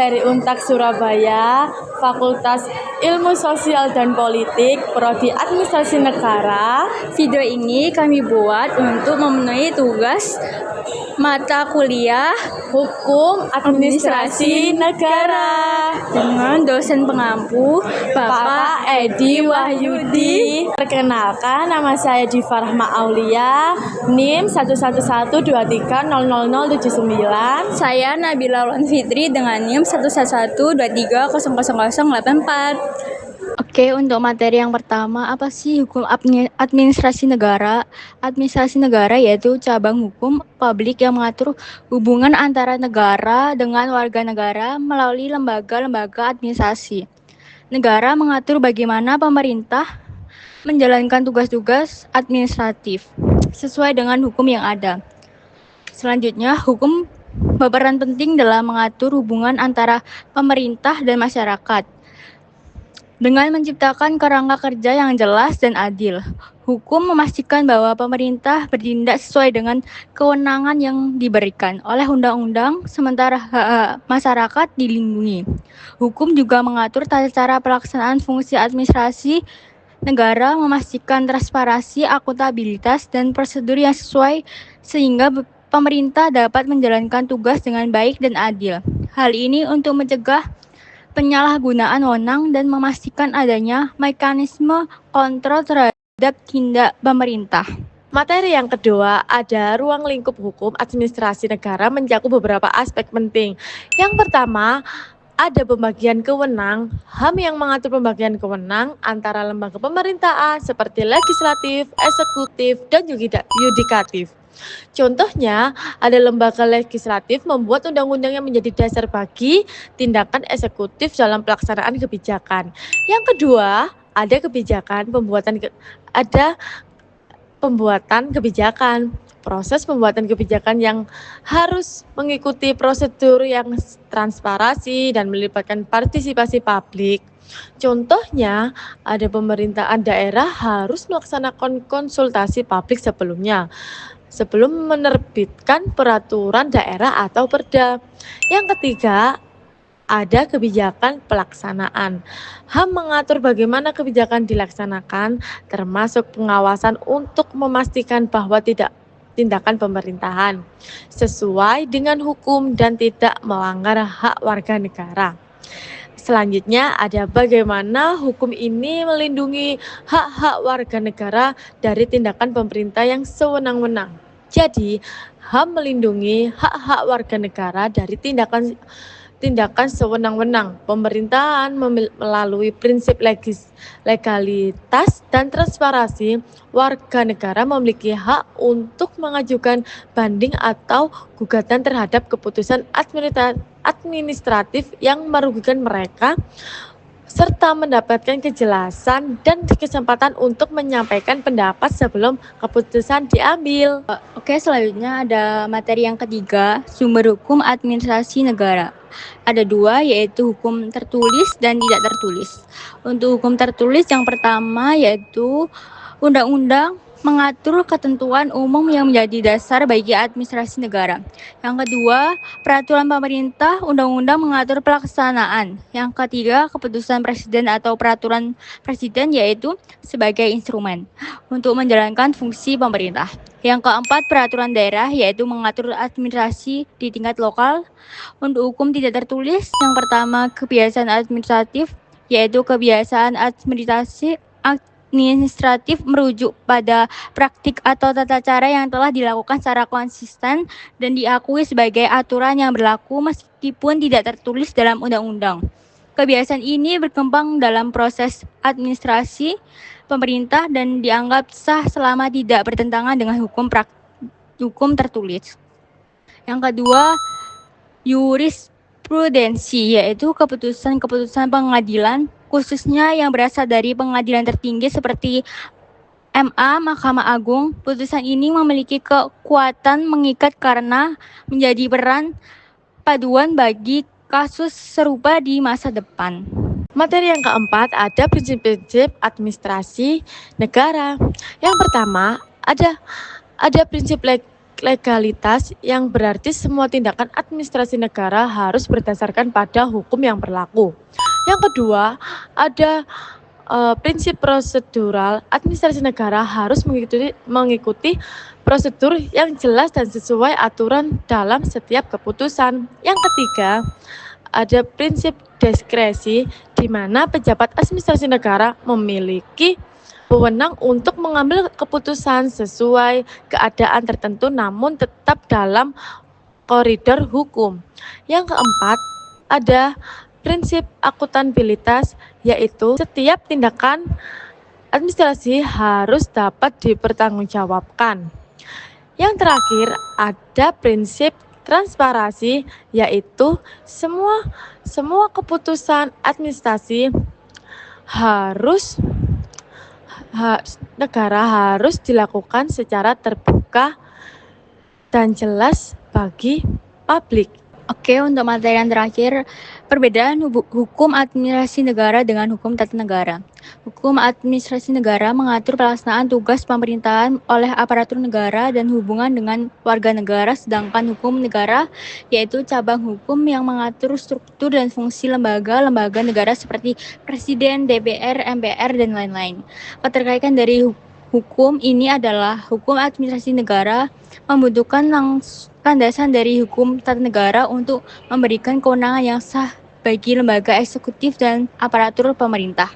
dari Untak Surabaya, Fakultas Ilmu Sosial dan Politik, Prodi Administrasi Negara. Video ini kami buat untuk memenuhi tugas mata kuliah Hukum Administrasi Negara dengan dosen pengampu Bapak Edi Wahyudi. Perkenalkan, nama saya Diva Rahma Aulia, NIM 11123000079. Saya Nabila Aulan Fitri dengan NIM 11123000084. Oke, untuk materi yang pertama, apa sih hukum administrasi negara? Administrasi negara yaitu cabang hukum publik yang mengatur hubungan antara negara dengan warga negara melalui lembaga-lembaga administrasi. Negara mengatur bagaimana pemerintah menjalankan tugas-tugas administratif sesuai dengan hukum yang ada. Selanjutnya, hukum berperan penting dalam mengatur hubungan antara pemerintah dan masyarakat dengan menciptakan kerangka kerja yang jelas dan adil. Hukum memastikan bahwa pemerintah bertindak sesuai dengan kewenangan yang diberikan oleh undang-undang, sementara hak masyarakat dilindungi. Hukum juga mengatur tata cara pelaksanaan fungsi administrasi negara, memastikan transparansi, akuntabilitas, dan prosedur yang sesuai sehingga pemerintah dapat menjalankan tugas dengan baik dan adil. Hal ini untuk mencegah penyalahgunaan wewenang dan memastikan adanya mekanisme kontrol terhadap tindak pemerintah. Materi yang kedua, ada ruang lingkup hukum administrasi negara mencakup beberapa aspek penting. Yang pertama, ada pembagian kewenang. HAM yang mengatur pembagian kewenang antara lembaga pemerintahan seperti legislatif, eksekutif, dan yudikatif. Contohnya, ada lembaga legislatif membuat undang-undang yang menjadi dasar bagi tindakan eksekutif dalam pelaksanaan kebijakan. Yang kedua, ada pembuatan kebijakan. Proses pembuatan kebijakan yang harus mengikuti prosedur yang transparansi dan melibatkan partisipasi publik. Contohnya, ada pemerintahan daerah harus melaksanakan konsultasi publik sebelum menerbitkan peraturan daerah atau perda. Yang ketiga, ada kebijakan pelaksanaan. HAM mengatur bagaimana kebijakan dilaksanakan, termasuk pengawasan untuk memastikan bahwa tindakan pemerintahan sesuai dengan hukum dan tidak melanggar hak warga negara. Selanjutnya, ada bagaimana hukum ini melindungi hak-hak warga negara dari tindakan pemerintah yang sewenang-wenang. Jadi, HAM melindungi hak-hak warga negara dari tindakan sewenang-wenang. Pemerintahan melalui prinsip legalitas dan transparansi, warga negara memiliki hak untuk mengajukan banding atau gugatan terhadap keputusan administratif yang merugikan mereka, serta mendapatkan kejelasan dan kesempatan untuk menyampaikan pendapat sebelum keputusan diambil. Oke, selanjutnya ada materi yang ketiga, sumber hukum administrasi negara. Ada dua, yaitu hukum tertulis dan tidak tertulis. Untuk hukum tertulis, yang pertama yaitu undang-undang mengatur ketentuan umum yang menjadi dasar bagi administrasi negara. Yang kedua, peraturan pemerintah, undang-undang mengatur pelaksanaan. Yang ketiga, keputusan presiden atau peraturan presiden yaitu sebagai instrumen untuk menjalankan fungsi pemerintah. Yang keempat, peraturan daerah yaitu mengatur administrasi di tingkat lokal. Untuk hukum tidak tertulis, yang pertama kebiasaan administratif yaitu kebiasaan administratif merujuk pada praktik atau tata cara yang telah dilakukan secara konsisten dan diakui sebagai aturan yang berlaku meskipun tidak tertulis dalam undang-undang. Kebiasaan ini berkembang dalam proses administrasi pemerintah dan dianggap sah selama tidak bertentangan dengan hukum tertulis. Yang kedua, jurisprudensi yaitu keputusan-keputusan pengadilan khususnya yang berasal dari pengadilan tertinggi seperti MA, Mahkamah Agung. Putusan ini memiliki kekuatan mengikat karena menjadi peran paduan bagi kasus serupa di masa depan. Materi yang keempat, ada prinsip-prinsip administrasi negara. Yang pertama, ada prinsip legalitas yang berarti semua tindakan administrasi negara harus berdasarkan pada hukum yang berlaku. Yang kedua, ada prinsip prosedural. Administrasi negara harus mengikuti prosedur yang jelas dan sesuai aturan dalam setiap keputusan. Yang ketiga, ada prinsip diskresi di mana pejabat administrasi negara memiliki wewenang untuk mengambil keputusan sesuai keadaan tertentu namun tetap dalam koridor hukum. Yang keempat, ada prinsip akuntabilitas, yaitu setiap tindakan administrasi harus dapat dipertanggungjawabkan. Yang terakhir, ada prinsip transparansi, yaitu semua keputusan administrasi negara harus dilakukan secara terbuka dan jelas bagi publik. Oke, untuk materi yang terakhir, perbedaan hukum administrasi negara dengan hukum tata negara. Hukum administrasi negara mengatur pelaksanaan tugas pemerintahan oleh aparatur negara dan hubungan dengan warga negara, sedangkan hukum negara yaitu cabang hukum yang mengatur struktur dan fungsi lembaga-lembaga negara seperti Presiden, DPR, MPR, dan lain-lain. Keterkaitan dari hukum ini adalah hukum administrasi negara membutuhkan landasan dari hukum tata negara untuk memberikan kewenangan yang sah bagi lembaga eksekutif dan aparatur pemerintah.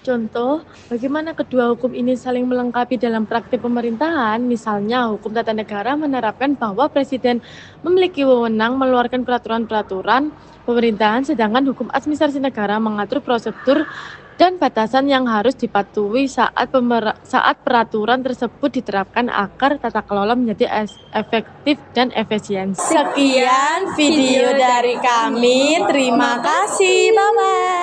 Contoh, bagaimana kedua hukum ini saling melengkapi dalam praktik pemerintahan. Misalnya, hukum tata negara menerapkan bahwa presiden memiliki wewenang mengeluarkan peraturan-peraturan pemerintahan, sedangkan hukum administrasi negara mengatur prosedur dan batasan yang harus dipatuhi saat peraturan tersebut diterapkan agar tata kelola menjadi efektif dan efisien. Sekian video dari kami. Terima kasih. Bye-bye.